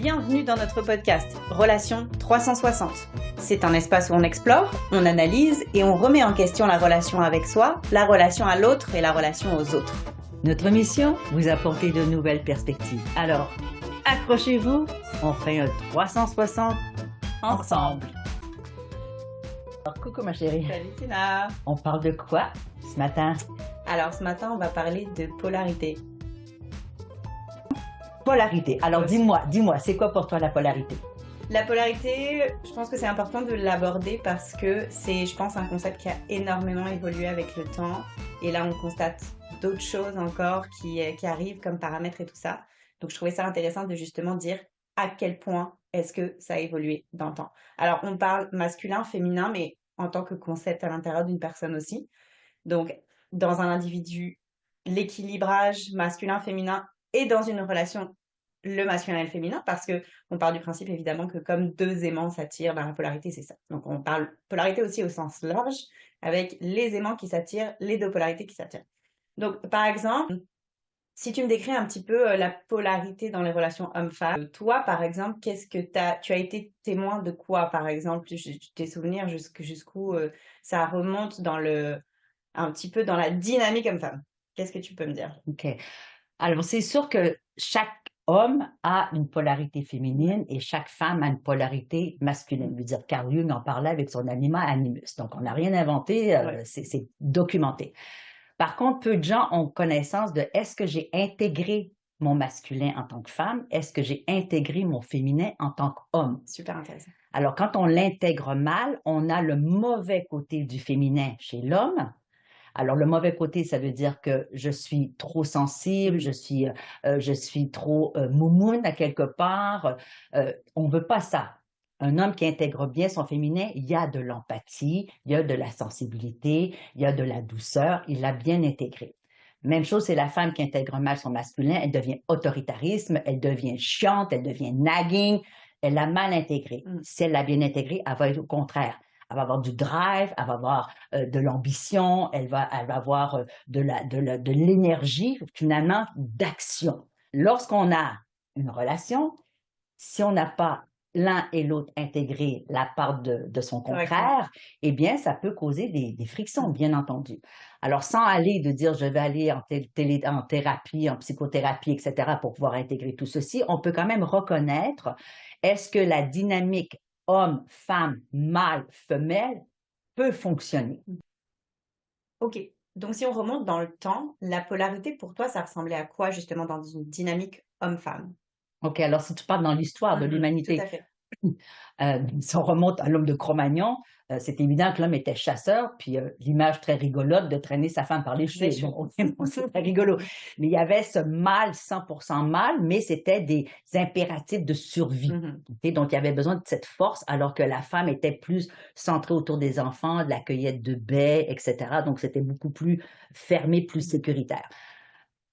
Bienvenue dans notre podcast Relations 360. C'est un espace où on explore, on analyse et on remet en question la relation avec soi, la relation à l'autre et la relation aux autres. Notre mission, vous apporter de nouvelles perspectives. Alors, accrochez-vous, on fait un 360 ensemble. Alors, coucou ma chérie. Salut Tina. On parle de quoi ce matin? Alors ce matin, on va parler de polarité. Polarité. Alors dis-moi, c'est quoi pour toi la polarité? La polarité, je pense que c'est important de l'aborder parce que c'est, je pense, un concept qui a énormément évolué avec le temps. Et là, on constate d'autres choses encore qui arrivent comme paramètres et tout ça. Donc, je trouvais ça intéressant de justement dire à quel point est-ce que ça a évolué dans le temps. Alors, on parle masculin, féminin, mais en tant que concept à l'intérieur d'une personne aussi. Donc, dans un individu, l'équilibrage masculin-féminin et dans une relation, le masculin et le féminin, parce que on part du principe évidemment que comme deux aimants s'attirent, ben, la polarité c'est ça. Donc on parle polarité aussi au sens large, avec les aimants qui s'attirent, les deux polarités qui s'attirent. Donc par exemple, si tu me décris un petit peu la polarité dans les relations hommes-femmes, toi par exemple, tu as été témoin de quoi par exemple, tes souvenirs jusqu'où ça remonte un petit peu dans la dynamique homme-femme. Qu'est-ce que tu peux me dire? OK. Alors, c'est sûr que chaque homme a une polarité féminine et chaque femme a une polarité masculine. Je veux dire, Carl Jung en parlait avec son Anima Animus. Donc, on n'a rien inventé, Ouais. c'est documenté. Par contre, peu de gens ont connaissance de est-ce que j'ai intégré mon masculin en tant que femme? Est-ce que j'ai intégré mon féminin en tant qu'homme? Super intéressant. Alors, quand on l'intègre mal, on a le mauvais côté du féminin chez l'homme. Alors, le mauvais côté, ça veut dire que je suis trop sensible, je suis trop moumoune à quelque part. On veut pas ça. Un homme qui intègre bien son féminin, il y a de l'empathie, il y a de la sensibilité, il y a de la douceur, il l'a bien intégré. Même chose, c'est la femme qui intègre mal son masculin, elle devient autoritarisme, elle devient chiante, elle devient nagging, elle l'a mal intégré. Si elle l'a bien intégré, elle va être au contraire. Elle va avoir du drive, elle va avoir de l'ambition, elle va avoir de l'énergie, finalement, d'action. Lorsqu'on a une relation, si on n'a pas l'un et l'autre intégré la part de son contraire, eh bien, ça peut causer des frictions, bien entendu. Alors, sans aller de dire je vais aller en thérapie, en psychothérapie, etc., pour pouvoir intégrer tout ceci, on peut quand même reconnaître est-ce que la dynamique homme, femme, mâle, femelle peut fonctionner. Ok. Donc, si on remonte dans le temps, la polarité pour toi, ça ressemblait à quoi justement dans une dynamique homme-femme? OK, alors si tu parles dans l'histoire de Tout l'humanité, à fait. si on remonte à l'homme de Cro-Magnon, c'est évident que l'homme était chasseur, puis l'image très rigolote de traîner sa femme par les cheveux. Bon, bon, c'est très rigolo. Mais il y avait ce mâle 100% mâle, mais c'était des impératifs de survie. Okay? Donc, il y avait besoin de cette force, alors que la femme était plus centrée autour des enfants, de la cueillette de baies, etc. Donc, c'était beaucoup plus fermé, plus sécuritaire.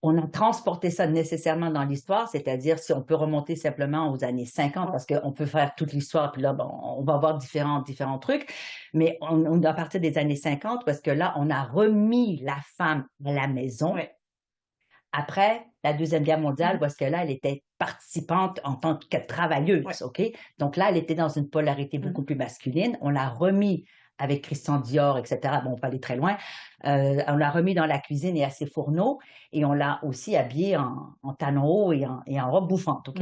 On a transporté ça nécessairement dans l'histoire, c'est-à-dire si on peut remonter simplement aux années 50, parce qu'on peut faire toute l'histoire, puis là, bon, on va voir différents trucs, mais on à partir des années 50, parce que là, on a remis la femme à la maison. Ouais. Après la Deuxième Guerre mondiale, parce que là, elle était participante en tant que travailleuse, OK? Donc là, elle était dans une polarité beaucoup plus masculine. On l'a remis avec Christian Dior, etc. Bon, on va aller très loin. On l'a remis dans la cuisine et à ses fourneaux et on l'a aussi habillé en talons hauts et en robe bouffante, OK?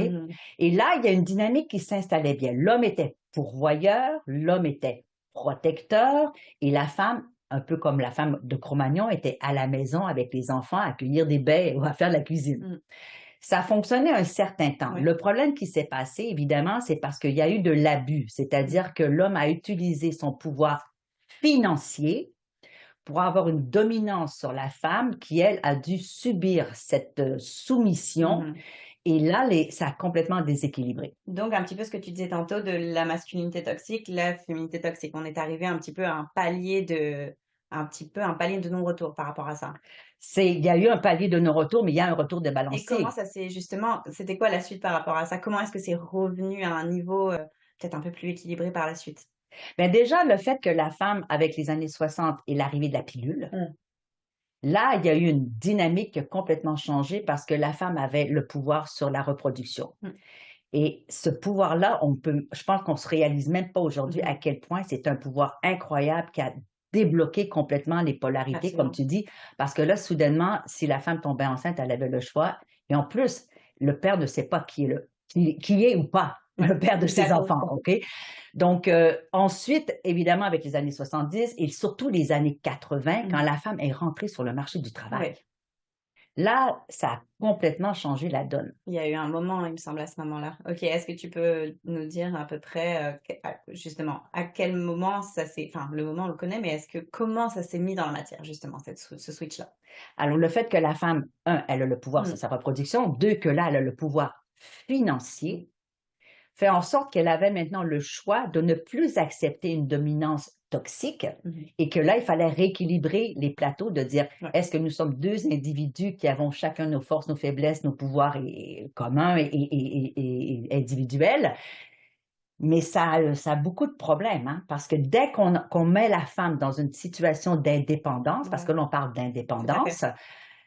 Et là, il y a une dynamique qui s'installait bien. L'homme était pourvoyeur, l'homme était protecteur et la femme, un peu comme la femme de Cro-Magnon, était à la maison avec les enfants à cueillir des baies ou à faire de la cuisine. Ça fonctionnait un certain temps. Le problème qui s'est passé, évidemment, c'est parce qu'il y a eu de l'abus, c'est-à-dire que l'homme a utilisé son pouvoir financier pour avoir une dominance sur la femme qui, elle, a dû subir cette soumission. Et là, ça a complètement déséquilibré. Donc, un petit peu ce que tu disais tantôt de la masculinité toxique, la féminité toxique. On est arrivé un petit peu à un palier de non-retour par rapport à ça. Il y a eu un palier de non-retour, mais il y a un retour de Et comment balancier. ça s'est justement, c'était quoi la suite par rapport à ça? Comment est-ce que c'est revenu à un niveau peut-être un peu plus équilibré par la suite? Ben déjà, le fait que la femme, avec les années 60 et l'arrivée de la pilule, là, il y a eu une dynamique qui a complètement changé parce que la femme avait le pouvoir sur la reproduction. Et ce pouvoir-là, je pense qu'on se réalise même pas aujourd'hui à quel point c'est un pouvoir incroyable qui a débloqué complètement les polarités, comme Absolument. tu dis, parce que là, soudainement, si la femme tombait enceinte, elle avait le choix. Et en plus, le père ne sait pas qui est ou pas Ouais. le père de C'est à ses cause. enfants, OK? Donc, ensuite, évidemment, avec les années 70 et surtout les années 80, quand la femme est rentrée sur le marché du travail, Oui. là, ça a complètement changé la donne. Il y a eu un moment, il me semble, à ce moment-là. Ok, est-ce que tu peux nous dire à peu près, justement, à quel moment ça s'est... Enfin, le moment, on le connaît, mais comment ça s'est mis dans la matière, justement, ce switch-là? Alors, le fait que la femme, un, elle a le pouvoir sur Mm. sa reproduction, deux, que là, elle a le pouvoir financier, fait en sorte qu'elle avait maintenant le choix de ne plus accepter une dominance toxique Mhm. et que là, il fallait rééquilibrer les plateaux, de dire, Ouais. est-ce que nous sommes deux individus qui avons chacun nos forces, nos faiblesses, nos pouvoirs communs et individuels? Mais ça a beaucoup de problèmes, hein, parce que dès qu'on met la femme dans une situation d'indépendance, parce que Ouais, là, on parle tout à fait. d'indépendance,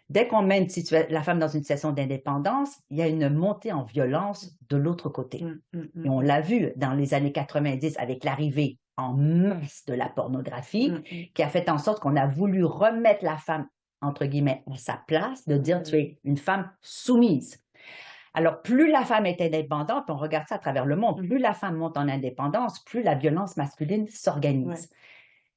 dès qu'on met la femme dans une situation d'indépendance, il y a une montée en violence de l'autre côté. Mm, mm, Et mm, on mm, l'a vu dans les années 90 avec l'arrivée en masse de la pornographie, mm, mm. qui a fait en sorte qu'on a voulu remettre la femme, entre guillemets, à sa place, de dire tu es une femme soumise. Alors, plus la femme est indépendante, on regarde ça à travers le monde, plus la femme monte en indépendance, plus la violence masculine Ouais. s'organise.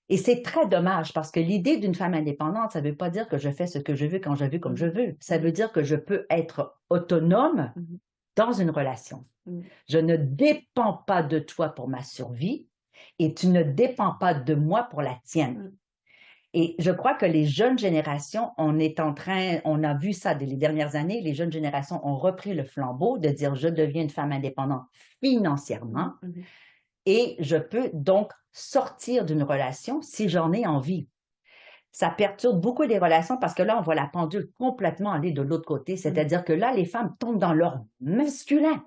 Et c'est très dommage parce que l'idée d'une femme indépendante, ça ne veut pas dire que je fais ce que je veux quand je veux comme je Mhm. veux. Ça veut Mhm. dire que je peux être autonome Mhm. dans une relation. Mhm. Je ne dépends pas de toi pour ma survie et tu ne dépends pas de moi pour la tienne. Mm. Et je crois que les jeunes générations, on a vu ça dès les dernières années, les jeunes générations ont repris le flambeau de dire je deviens une femme indépendante financièrement Mhm. et je peux donc sortir d'une relation si j'en ai envie. Ça perturbe beaucoup les relations parce que là, on voit la pendule complètement aller de l'autre côté, Mhm. c'est-à-dire que là, les femmes tombent dans leur masculin.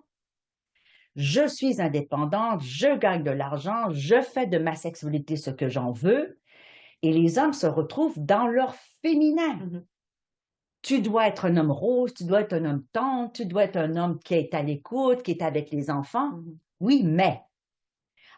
Je suis indépendante, je gagne de l'argent, je fais de ma sexualité ce que j'en veux, et les hommes se retrouvent dans leur féminin. Mhm. Tu dois être un homme rose, tu dois être un homme tendre, tu dois être un homme qui est à l'écoute, qui est avec les enfants. Mhm. Oui, mais.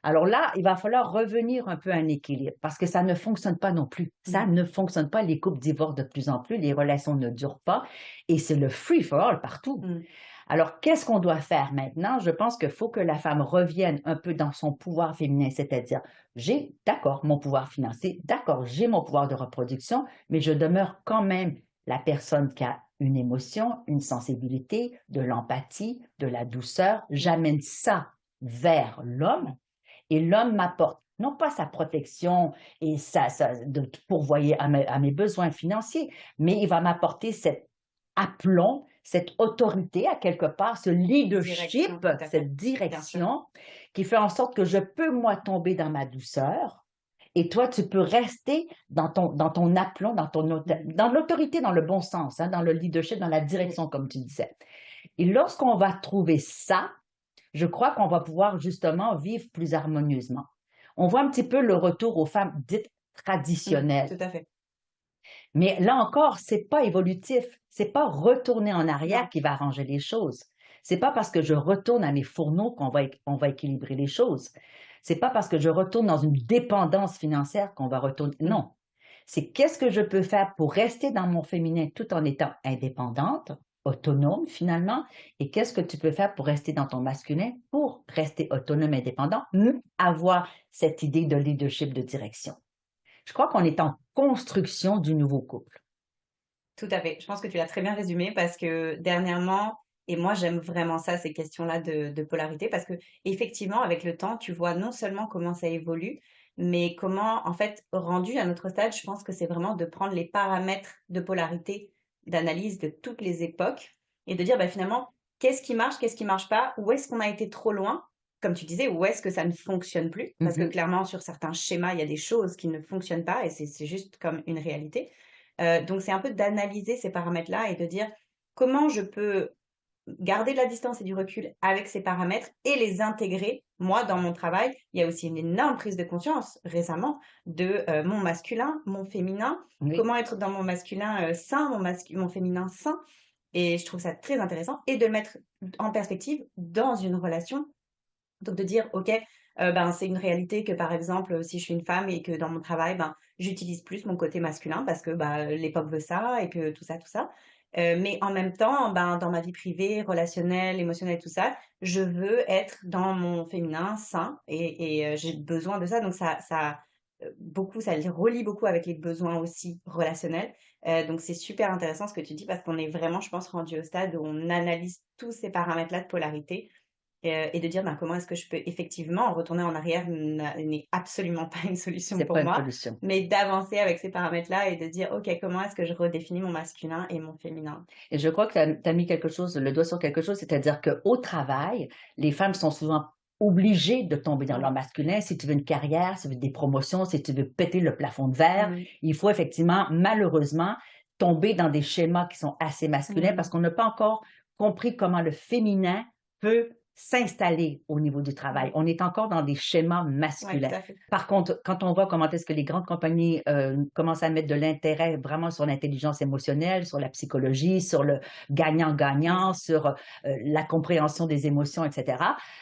Alors là, il va falloir revenir un peu à un équilibre parce que ça ne fonctionne pas non plus. Ça Mhm. ne fonctionne pas. Les couples divorcent de plus en plus, les relations ne durent pas et c'est le free for all partout. Mhm. Alors, qu'est-ce qu'on doit faire maintenant? Je pense qu'il faut que la femme revienne un peu dans son pouvoir féminin, c'est-à-dire, d'accord, mon pouvoir financier, d'accord, j'ai mon pouvoir de reproduction, mais je demeure quand même la personne qui a une émotion, une sensibilité, de l'empathie, de la douceur. J'amène ça vers l'homme et l'homme m'apporte non pas sa protection et de pourvoyer à mes besoins financiers, mais il va m'apporter cet aplomb, cette autorité à quelque part, ce Direction, leadership, tout à fait. cette Bien sûr. direction qui fait en sorte que je peux, moi, tomber dans ma douceur et toi, tu peux rester dans ton aplomb, dans l'autorité dans le bon sens, hein, dans le leadership, dans la direction, comme tu disais. Et lorsqu'on va trouver ça, je crois qu'on va pouvoir justement vivre plus harmonieusement. On voit un petit peu le retour aux femmes dites traditionnelles. Tout à fait. Mais là encore, c'est pas évolutif. C'est pas retourner en arrière Non. qui va arranger les choses. C'est pas parce que je retourne à mes fourneaux on va équilibrer les choses. C'est pas parce que je retourne dans une dépendance financière qu'on va retourner. Non. C'est qu'est-ce que je peux faire pour rester dans mon féminin tout en étant indépendante, autonome finalement, et qu'est-ce que tu peux faire pour rester dans ton masculin pour rester autonome, indépendant, mais avoir cette idée de leadership, de direction. Je crois qu'on est en construction du nouveau couple. Tout à fait. Je pense que tu l'as très bien résumé parce que dernièrement, et moi j'aime vraiment ça, ces questions-là de polarité, parce que effectivement, avec le temps, tu vois non seulement comment ça évolue, mais comment, en fait, rendu à notre stade, je pense que c'est vraiment de prendre les paramètres de polarité, d'analyse de toutes les époques et de dire bah, finalement, qu'est-ce qui marche pas, où est-ce qu'on a été trop loin, comme tu disais, où est-ce que ça ne fonctionne plus, parce que Mhm. clairement, sur certains schémas, il y a des choses qui ne fonctionnent pas et c'est juste comme une réalité. Donc c'est un peu d'analyser ces paramètres-là et de dire comment je peux garder de la distance et du recul avec ces paramètres et les intégrer. Moi, dans mon travail, il y a aussi une énorme prise de conscience récemment de mon masculin, mon féminin, Oui. comment être dans mon masculin sain, mon féminin sain. Et je trouve ça très intéressant et de le mettre en perspective dans une relation. Donc de dire, OK, ben, c'est une réalité que par exemple, si je suis une femme et que dans mon travail, ben, j'utilise plus mon côté masculin parce que bah, l'époque veut ça et que tout ça, tout ça. Mais en même temps, ben, dans ma vie privée, relationnelle, émotionnelle, tout ça, je veux être dans mon féminin sain et j'ai besoin de ça. Donc beaucoup, ça le relie beaucoup avec les besoins aussi relationnels. Donc c'est super intéressant ce que tu dis parce qu'on est vraiment, je pense, rendu au stade où on analyse tous ces paramètres-là de polarité et de dire ben, comment est-ce que je peux effectivement retourner en arrière n'est absolument pas une solution C'est pour pas une moi, solution. mais d'avancer avec ces paramètres-là et de dire ok, comment est-ce que je redéfinis mon masculin et mon féminin. Et je crois que tu as mis quelque chose, le doigt sur quelque chose, c'est-à-dire qu'au travail, les femmes sont souvent obligées de tomber dans Oui. leur masculin. Si tu veux une carrière, si tu veux des promotions, si tu veux péter le plafond de verre, Mhm. il faut effectivement, malheureusement, tomber dans des schémas qui sont assez masculins parce Mhm. qu'on n'a pas encore compris comment le féminin peut s'installer au niveau du travail. Oui, On est encore dans des schémas ouais, masculins. tout à fait. Par contre, quand on voit comment est-ce que les grandes compagnies commencent à mettre de l'intérêt vraiment sur l'intelligence émotionnelle, sur la psychologie, sur le gagnant-gagnant, Mhm. sur la compréhension des émotions, etc.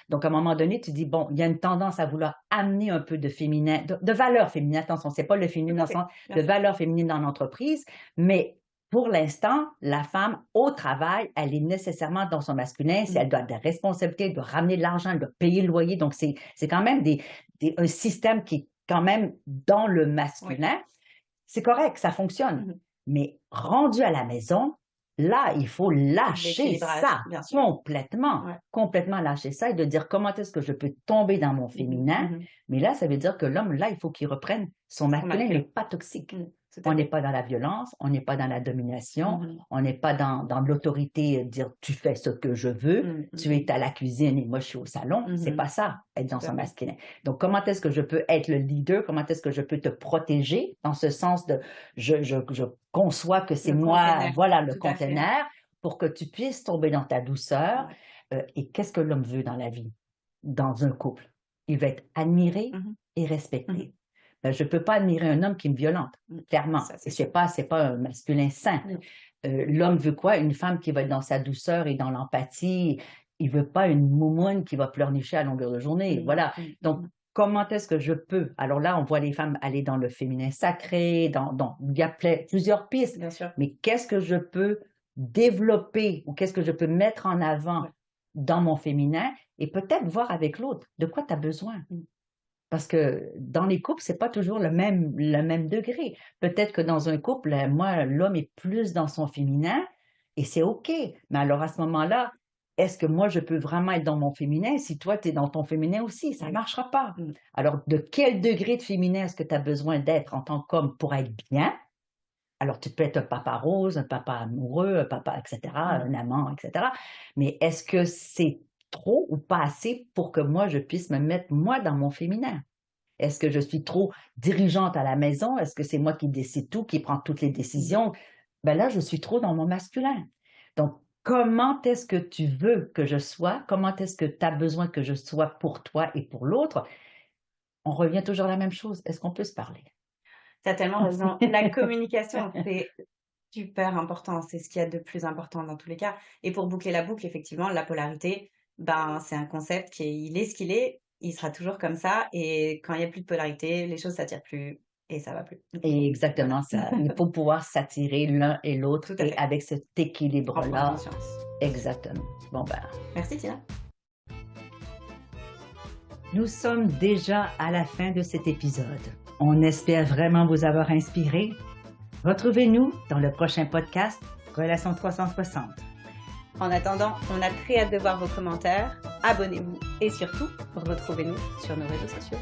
Donc, à un moment donné, tu dis, bon, il y a une tendance à vouloir amener un peu de féminin, de valeur féminine. Attention, c'est pas le féminin Tout dans à le sens fait, bien de sûr. valeur féminine dans l'entreprise, mais pour l'instant, la femme au travail, elle est nécessairement dans son masculin. Si Mhm. elle doit avoir des responsabilités, elle doit ramener de l'argent, elle doit payer le loyer. Donc, c'est quand même un système qui est quand même dans le Oui. masculin. C'est correct, ça fonctionne. Mhm. Mais rendu à la maison, là, il faut C'est de lâcher l'équilibrage, ça bien sûr. complètement, Ouais. complètement lâcher ça et de dire comment est-ce que je peux tomber dans mon Mhm. féminin. Mhm. Mais là, ça veut dire que l'homme, là, il faut qu'il reprenne son Son masculin, il n'est masculin. pas toxique. Mhm. Tout On à n'est fait. pas dans la violence, on n'est pas dans la domination, Mhm. on n'est pas dans l'autorité, dire tu fais ce que je veux, Mhm. tu es Mhm. à la cuisine et moi je suis au salon. C'est Mhm. pas ça, être dans Tout à son fait. masculin. Donc, comment est-ce que je peux être le leader? Comment est-ce que je peux te protéger dans ce sens de je conçois que c'est Le moi, container, voilà le tout à fait. container pour que tu puisses tomber dans ta douceur. Ouais. Et qu'est-ce que l'homme veut dans la vie, dans un couple? Il veut être admiré Mhm. et Mhm. respecté. Ben, je ne peux pas admirer un homme qui me violente, Mhm. clairement. Ça, Et c'est ce sûr. n'est pas un masculin sain. Non. L'homme veut quoi? Une femme qui va être dans sa douceur et dans l'empathie. Il veut pas une moumoune qui va pleurnicher à longueur de journée. Mhm. Voilà. Mhm. Donc, Mhm. comment est-ce que je peux? Alors là, on voit les femmes aller dans le féminin sacré, il y a plusieurs pistes. Bien sûr. Mais qu'est-ce que je peux développer ou qu'est-ce que je peux mettre en avant Ouais. dans mon féminin et peut-être voir avec l'autre de quoi tu as besoin? Mhm. Parce que dans les couples, c'est pas toujours le même degré. Peut-être que dans un couple, moi, l'homme est plus dans son féminin et c'est OK. Mais alors à ce moment-là, est-ce que moi, je peux vraiment être dans mon féminin si toi, tu es dans ton féminin aussi? Ça ne Oui. marchera pas. Mhm. Alors, de quel degré de féminin est-ce que tu as besoin d'être en tant qu'homme pour être bien? Alors, tu peux être un papa rose, un papa amoureux, un papa, etc., Mhm. un amant, etc. Mais est-ce que c'est trop ou pas assez pour que moi, je puisse me mettre, moi, dans mon féminin? Est-ce que je suis trop dirigeante à la maison? Est-ce que c'est moi qui décide tout, qui prend toutes les Mhm. décisions? Ben là, je suis trop dans mon masculin. Donc, comment est-ce que tu veux que je sois? Comment est-ce que tu as besoin que je sois pour toi et pour l'autre? On revient toujours à la même chose. Est-ce qu'on peut se parler? Tu as tellement raison. La communication, c'est super important. C'est ce qu'il y a de plus important dans tous les cas. Et pour boucler la boucle, effectivement, la polarité, ben, c'est un concept il est ce qu'il est. Il sera toujours comme ça. Et quand il n'y a plus de polarité, les choses s'attirent plus et ça va plus. Et Voilà. exactement ça. Il faut pouvoir s'attirer l'un et l'autre Tout à et fait. avec cet En prendre équilibre-là. conscience. Exactement. Bon, ben, Merci, Tina. nous sommes déjà à la fin de cet épisode. On espère vraiment vous avoir inspiré. Retrouvez-nous dans le prochain podcast Relation 360. En attendant, on a très hâte de voir vos commentaires. Abonnez-vous et surtout, retrouvez-nous sur nos réseaux sociaux.